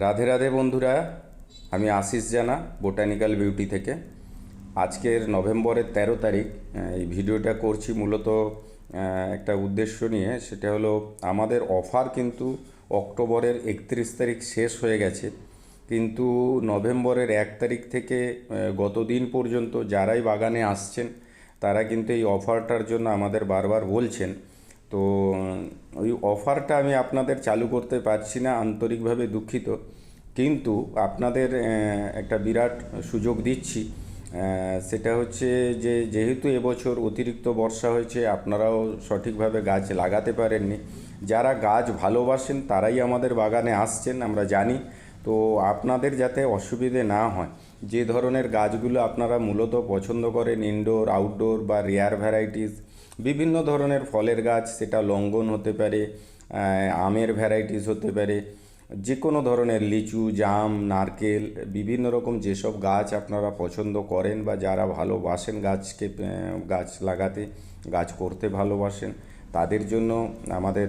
রাধে রাধে বন্ধুরা, আমি আশিস জানা বোটানিক্যাল বিউটি থেকে। আজকের নভেম্বরের 13 তারিখ এই ভিডিওটা করছি মূলত একটা উদ্দেশ্য নিয়ে। সেটা হলো আমাদের অফার কিন্তু অক্টোবরের 31 তারিখ শেষ হয়ে গেছে, কিন্তু নভেম্বরের 1 তারিখ থেকে গত দিন পর্যন্ত যারাই বাগানে আসছেন তারা কিন্তু এই অফারটার জন্য আমাদের বারবার বলছেন। তো ওই অফারটা আমি আপনাদের চালু করতে পারছি না, আন্তরিকভাবে দুঃখিত। কিন্তু আপনাদের একটা বিরাট সুযোগ দিচ্ছি। সেটা হচ্ছে যে যেহেতু এবছর অতিরিক্ত বর্ষা হয়েছে, আপনারাও সঠিকভাবে গাছ লাগাতে পারেননি। যারা গাছ ভালোবাসেন তারাই আমাদের বাগানে আসছেন, আমরা জানি। তো আপনাদের যাতে অসুবিধে না হয়, যে ধরনের গাছগুলো আপনারা মূলত পছন্দ করেন, ইনডোর আউটডোর বা রেয়ার ভ্যারাইটিস, বিভিন্ন ধরনের ফলের গাছ, সেটা লঙ্ঘন হতে পারে, আমের ভ্যারাইটিস হতে পারে, যে কোনো ধরনের লিচু, জাম, নারকেল, বিভিন্ন রকম যেসব গাছ আপনারা পছন্দ করেন বা যারা ভালোবাসেন গাছকে, গাছ লাগাতে, গাছ করতে ভালোবাসেন, তাদের জন্য আমাদের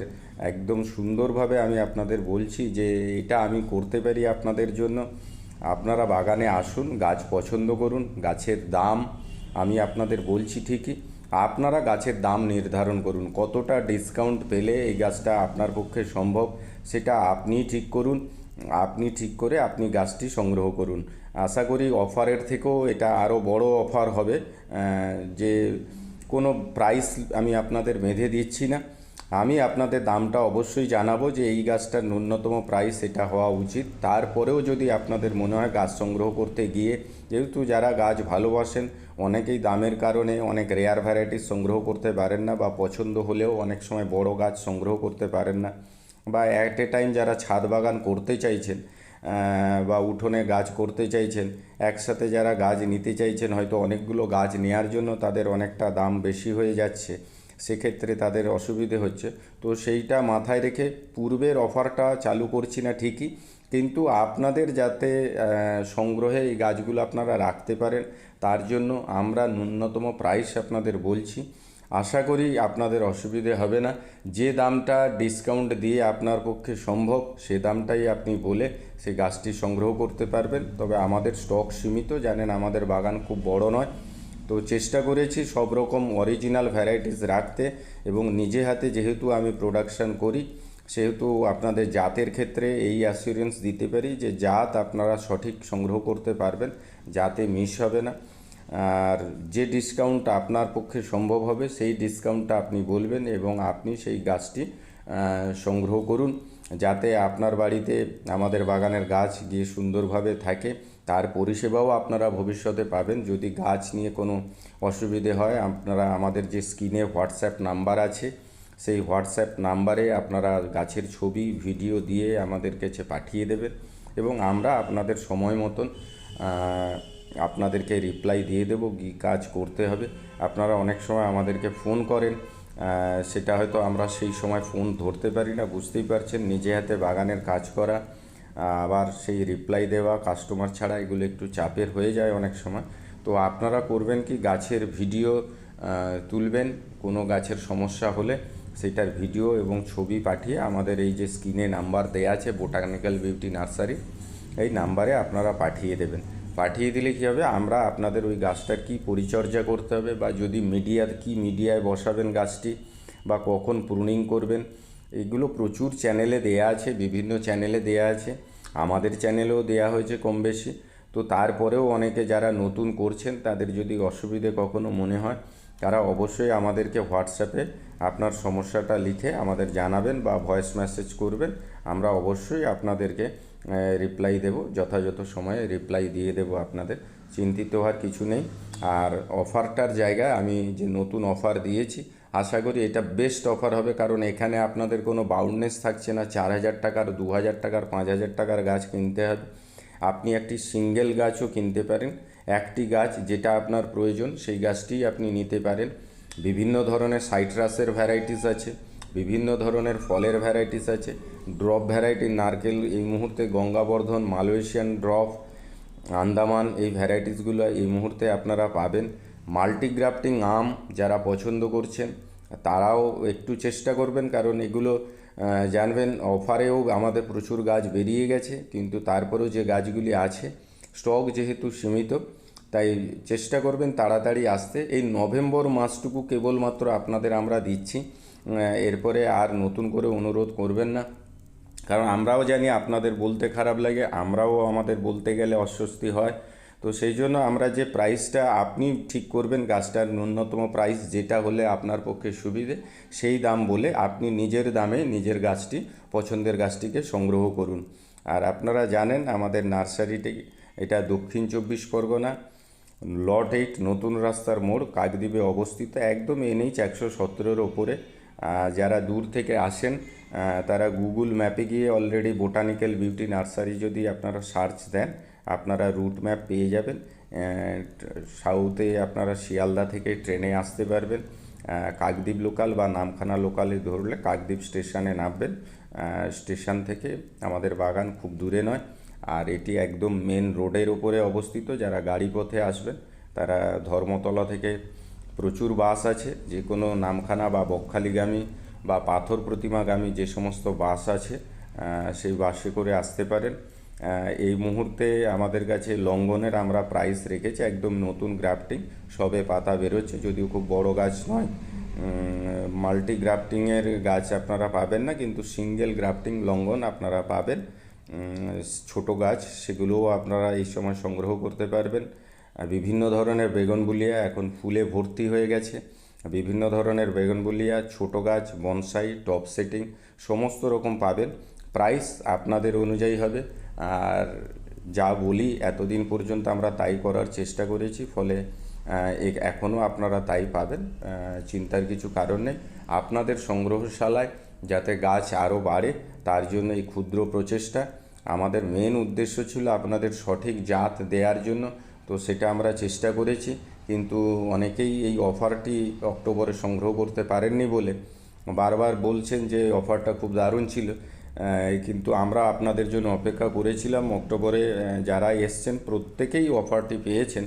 একদম সুন্দরভাবে আমি আপনাদের বলছি যে এটা আমি করতে পারি আপনাদের জন্য। আপনারা বাগানে আসুন, গাছ পছন্দ করুন। গাছের দাম আমি আপনাদের বলছি ঠিকই, আপনারা গাছের দাম নির্ধারণ করুন। কতটা ডিসকাউন্ট পেলে এই গাছটা আপনার পক্ষে সম্ভব সেটা আপনিই ঠিক করুন। আপনি ঠিক করে আপনি গাছটি সংগ্রহ করুন। আশা করি অফারের থেকেও এটা আরও বড় অফার হবে। যে কোনো প্রাইস আমি আপনাদের বেঁধে দিচ্ছি না, আমি আপনাদের দামটা অবশ্যই জানাবো যে এই গাছটার ন্যূনতম প্রাইস এটা হওয়া উচিত। তারপরেও যদি আপনাদের মনে হয় গাছ সংগ্রহ করতে গিয়ে, যেহেতু যারা গাছ ভালোবাসেন অনেকেই দামের কারণে অনেক রেয়ার ভ্যারাইটিস সংগ্রহ করতে পারেন না, বা পছন্দ হলেও অনেক সময় বড় গাছ সংগ্রহ করতে পারেন না, বা অ্যাট এ টাইম যারা ছাদ বাগান করতে চাইছেন বা উঠোনে গাছ করতে চাইছেন, একসাথে যারা গাছ নিতে চাইছেন, হয়তো অনেকগুলো গাছ নেওয়ার জন্য তাদের অনেকটা দাম বেশি হয়ে যাচ্ছে, সেক্ষেত্রে তাদের অসুবিধে হচ্ছে। তো সেইটা মাথায় রেখে পূর্বের অফারটা চালু করছি না ঠিকই, কিন্তু আপনাদের যাতে সংগ্রহে এই গাছগুলো আপনারা রাখতে পারেন তার জন্য আমরা ন্যূনতম প্রাইস আপনাদের বলছি। আশা করি আপনাদের অসুবিধে হবে না। যে দামটা ডিসকাউন্ট দিয়ে আপনার পক্ষে সম্ভব সে দামটাই আপনি বলে সেই গাছটি সংগ্রহ করতে পারবেন। তবে আমাদের স্টক সীমিত, জানেন আমাদের বাগান খুব বড় নয়। তো চেষ্টা করেছি সব রকম অরিজিনাল ভ্যারাইটিস রাখতে, এবং নিজে হাতে যেহেতু আমি প্রোডাকশান করি, সেহেতু আপনাদের জাতের ক্ষেত্রে এই অ্যাসিওরেন্স দিতে পারি যে জাত আপনারা সঠিক সংগ্রহ করতে পারবেন, জাতে মিস হবে না। আর যে ডিসকাউন্ট আপনার পক্ষে সম্ভব হবে সেই ডিসকাউন্টটা আপনি বলবেন, এবং আপনি সেই গাছটি সংগ্রহ করুন, যাতে আপনার বাড়িতে আমাদের বাগানের গাছ গিয়ে সুন্দরভাবে থাকে। তার পরিষেবাও আপনারা ভবিষ্যতে পাবেন। যদি গাছ নিয়ে কোনো অসুবিধে হয়, আপনারা আমাদের যে স্ক্রিনে হোয়াটসঅ্যাপ নাম্বার আছে, সেই হোয়াটসঅ্যাপ নাম্বারে আপনারা গাছের ছবি ভিডিও দিয়ে আমাদের কাছে পাঠিয়ে দেবেন, এবং আমরা আপনাদের সময় মতন আপনাদেরকে রিপ্লাই দিয়ে দেবো কী কাজ করতে হবে। আপনারা অনেক সময় আমাদেরকে ফোন করেন, সেটা হয়তো আমরা সেই সময় ফোন ধরতে পারি না, বুঝতেই পারছেন, নিজে হাতে বাগানের কাজ করা, আবার সেই রিপ্লাই দেওয়া কাস্টমার ছাড়া, এগুলো একটু চাপের হয়ে যায় অনেক সময়। তো আপনারা করবেন কি, গাছের ভিডিও তুলবেন, কোনো গাছের সমস্যা হলে সেটার ভিডিও এবং ছবি পাঠিয়ে আমাদের এই যে স্ক্রিনে নাম্বার দেওয়া আছে বোটানিক্যাল বিউটি নার্সারি, এই নাম্বারে আপনারা পাঠিয়ে দেবেন। পাঠিয়ে দিলে কী হবে, আমরা আপনাদের ওই গাছটার কী পরিচর্যা করতে হবে, বা যদি মিডিয়ায় বসাবেন গাছটি, বা কখন প্রুনিং করবেন, এগুলো প্রচুর চ্যানেলে দেয়া আছে, বিভিন্ন চ্যানেলে দেয়া আছে, আমাদের চ্যানেলেও দেয়া হয়েছে কম বেশি। তো তারপরেও অনেকে যারা নতুন করছেন তাদের যদি অসুবিধে কখনো মনে হয়, তারা অবশ্যই আমাদেরকে হোয়াটসঅ্যাপে আপনার সমস্যাটা লিখে আমাদের জানাবেন বা ভয়েস মেসেজ করবেন। আমরা অবশ্যই আপনাদেরকে রিপ্লাই দেব, যথাযথ সময়ে রিপ্লাই দিয়ে দেব আপনাদের, চিন্তিত হওয়ার কিছু নেই। আর অফারটার জায়গায় আমি যে নতুন অফার দিয়েছি, আশা করি এটা বেস্ট অফার হবে, কারণ এখানে আপনাদের কোনো বাউন্ডনেস থাকছে না 4,000 টাকার, 2,000 টাকার, 5,000 টাকার গাছ কিনতে হবে। আপনি একটি সিঙ্গেল গাছও কিনতে পারেন, একটি গাছ যেটা আপনার প্রয়োজন সেই গাছটিই আপনি নিতে পারেন। বিভিন্ন ধরনের সাইট্রাসের ভ্যারাইটিস আছে, বিভিন্ন ধরনের ফলের ভ্যারাইটিস আছে, ড্রপ ভ্যারাইটির নারকেল এই মুহূর্তে গঙ্গাবর্ধন, মালয়েশিয়ান ড্রপ, আন্দামান, এই ভ্যারাইটিসগুলো এই মুহূর্তে আপনারা পাবেন। মাল্টিগ্রাফটিং আম যারা পছন্দ করছেন তারাও একটু চেষ্টা করবেন, কারণ এগুলো জানবেন অফারেও আমাদের প্রচুর গাছ বেরিয়ে গেছে, কিন্তু তারপরেও যে গাছগুলি আছে স্টক যেহেতু সীমিত, তাই চেষ্টা করবেন তাড়াতাড়ি আসতে। এই নভেম্বর মাসটুকু কেবলমাত্র আপনাদের আমরা দিচ্ছি, এরপরে আর নতুন করে অনুরোধ করবেন না, কারণ আমরাও জানি আপনাদের বলতে খারাপ লাগে, আমরাও আমাদের বলতে গেলে অস্বস্তি হয়। তো সেই জন্য আমরা যে প্রাইসটা আপনি ঠিক করবেন, গাছটার ন্যূনতম প্রাইস যেটা হলে আপনার পক্ষে সুবিধে, সেই দাম বলে আপনি নিজের দামে নিজের গাছটি, পছন্দের গাছটিকে সংগ্রহ করুন। আর আপনারা জানেন আমাদের নার্সারিটি, এটা দক্ষিণ 24 পরগনা, লট 8, নতুন রাস্তার মোড়, কাকদ্বীপে অবস্থিত, একদম NH 117-এর ওপরে। যারা দূর থেকে আসেন তারা গুগল ম্যাপে গিয়ে অলরেডি বোটানিক্যাল বিউটি নার্সারি যদি আপনারা সার্চ দেন, আপনারা রুট ম্যাপ পেয়ে যাবেন। সাউথে আপনারা শিয়ালদা থেকে ট্রেনে আসতে পারবেন, কাকদ্বীপ লোকাল বা নামখানা লোকালে ধরলে কাকদ্বীপ স্টেশনে নামবেন। স্টেশন থেকে আমাদের বাগান খুব দূরে নয়, আর এটি একদম মেন রোডের ওপরে অবস্থিত। যারা গাড়ি পথে আসবেন তারা ধর্মতলা থেকে প্রচুর বাস আছে, যে কোনো নামখানা বা বকখালিগামী বা পাথর প্রতিমাগামী যে সমস্ত বাস আছে সেই বাসে করে আসতে পারেন। এই মুহূর্তে আমাদের কাছে লঙ্ঘনের আমরা প্রাইস রেখেছি, একদম নতুন গ্রাফটিং, সবে পাতা বেরোচ্ছে, যদিও খুব বড় গাছ নয়। মাল্টি গ্রাফটিংয়ের গাছ আপনারা পাবেন না, কিন্তু সিঙ্গেল গ্রাফটিং লঙ্ঘন আপনারা পাবেন। ছোট গাছ সেগুলোও আপনারা এই সময় সংগ্রহ করতে পারবেন। বিভিন্ন ধরনের বেগুনবুলিয়া এখন ফুলে ভর্তি হয়ে গেছে, বিভিন্ন ধরনের বেগুনবুলিয়া, ছোট গাছ, বনসাই, টপ সেটিং সমস্ত রকম পাবেন। প্রাইস আপনাদের অনুযায়ী হবে, আর যা বলি এতদিন পর্যন্ত আমরা তাই করার চেষ্টা করেছি, ফলে এখনও আপনারা তাই পাবেন। চিন্তার কিছু কারণ নেই। আপনাদের সংগ্রহশালায় যাতে গাছ আরও বাড়ে, তার জন্য এই ক্ষুদ্র প্রচেষ্টা। আমাদের মেন উদ্দেশ্য ছিল আপনাদের সঠিক জাত দেওয়ার জন্য, তো সেটা আমরা চেষ্টা করেছি। কিন্তু অনেকেই এই অফারটি অক্টোবরে সংগ্রহ করতে পারেননি বলে বারবার বলছেন যে অফারটা খুব দারুণ ছিল, কিন্তু আমরা আপনাদের জন্য অপেক্ষা করেছিলাম। অক্টোবরে যারা এসছেন প্রত্যেকেই অফারটি পেয়েছেন,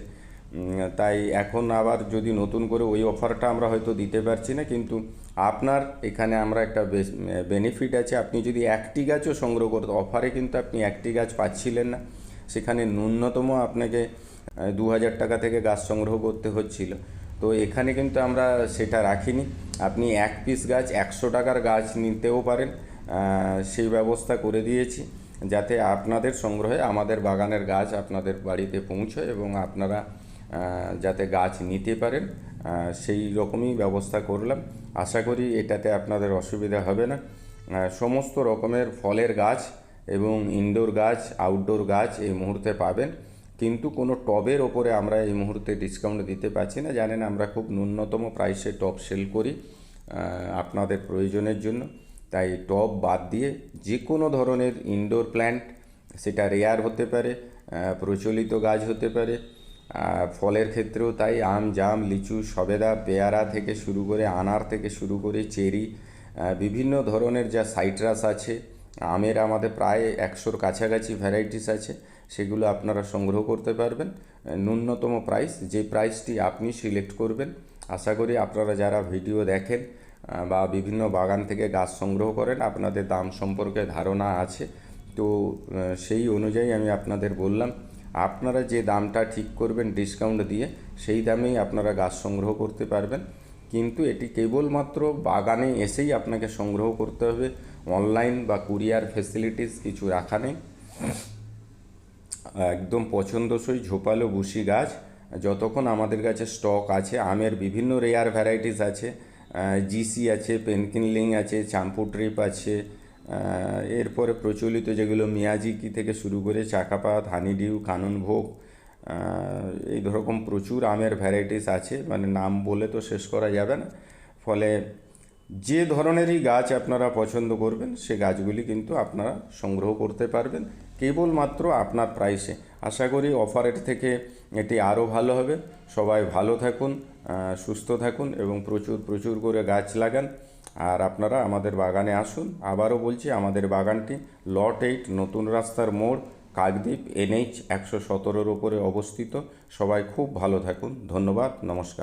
তাই এখন আবার যদি নতুন করে ওই অফারটা আমরা হয়তো দিতে পারছি না, কিন্তু আপনার এখানে আমরা একটা বেনিফিট আছে। আপনি যদি একটি গাছও সংগ্রহ করতে, অফারে কিন্তু আপনি একটি গাছ পাচ্ছিলেন না, সেখানে ন্যূনতম আপনাকে 2000 টাকা থেকে গাছ সংগ্রহ করতে হচ্ছিল। তো এখানে কিন্তু আমরা সেটা রাখিনি, আপনি এক পিস গাছ 100 টাকার গাছ নিতেও পারেন, সেই ব্যবস্থা করে দিয়েছি, যাতে আপনাদের সংগ্রহে আমাদের বাগানের গাছ আপনাদের বাড়িতে পৌঁছয় এবং আপনারা যাতে গাছ নিতে পারেন, সেই রকমই ব্যবস্থা করলাম। আশা করি এটাতে আপনাদের অসুবিধা হবে না। সমস্ত রকমের ফলের গাছ এবং ইনডোর গাছ, আউটডোর গাছ এই মুহূর্তে পাবেন, কিন্তু কোনো টবের ওপরে আমরা এই মুহূর্তে ডিসকাউন্ট দিতে পারছি না। জানেন আমরা খুব ন্যূনতম প্রাইসে টব সেল করি আপনাদের প্রয়োজনের জন্য, তাই টব বাদ দিয়ে যে কোনো ধরনের ইনডোর প্ল্যান্ট, সেটা রেয়ার হতে পারে, প্রচলিত গাছ হতে পারে, ফলের ক্ষেত্রেও তাই, আম, জাম, লিচু, সবেদা, পেয়ারা থেকে শুরু করে আনার থেকে শুরু করে চেরি, বিভিন্ন ধরনের যা সাইট্রাস আছে, আমের আমাদের প্রায় 100-র কাছাকাছি ভ্যারাইটিস আছে, সেগুলো আপনারা সংগ্রহ করতে পারবেন। ন্যূনতম প্রাইস, যে প্রাইসটি আপনি সিলেক্ট করবেন। আশা করি আপনারা যারা ভিডিও দেখেন বা বিভিন্ন বাগান থেকে গাছ সংগ্রহ করেন, আপনাদের দাম সম্পর্কে ধারণা আছে। তো সেই অনুযায়ী আমি আপনাদের বললাম, আপনারা যে দামটা ঠিক করবেন ডিসকাউন্ট দিয়ে, সেই দামেই আপনারা গাছ সংগ্রহ করতে পারবেন। কিন্তু এটি কেবলমাত্র বাগানে এসেই আপনাকে সংগ্রহ করতে হবে, অনলাইন বা কুরিয়ার ফেসিলিটিস কিছু রাখা নেই। একদম পছন্দসই ঝোপালো বুশি গাছ যতক্ষণ আমাদের কাছে স্টক আছে, আমের বিভিন্ন রেয়ার ভ্যারাইটিস আছে, জিসি আছে, পেনকিনলিং আছে, চাম্পু ট্রিপ আছে, এরপরে প্রচলিত যেগুলো মিয়াজিকি থেকে শুরু করে চাকাপাত, হানিডিউ, কাননভোগ, এই রকম প্রচুর আমের ভ্যারাইটিস আছে, মানে নাম বলে তো শেষ করা যাবে না। ফলে যে ধরনেরই গাছ আপনারা পছন্দ করবেন সে গাছগুলি কিন্তু আপনারা সংগ্রহ করতে পারবেন কেবলমাত্র আপনার প্রাইসে। আশা করি অফারের থেকে এটি আরও ভালো হবে। সবাই ভালো থাকুন, সুস্থ থাকুন এবং প্রচুর প্রচুর করে গাছ লাগান। আর আপনারা আমাদের বাগানে আসুন। আবারও বলছি, আমাদের বাগানটি লট 8, নতুন রাস্তার মোড়, কাকদ্বীপ, NH 117-এর ওপরে অবস্থিত। সবাই খুব ভালো থাকুন। ধন্যবাদ, নমস্কার।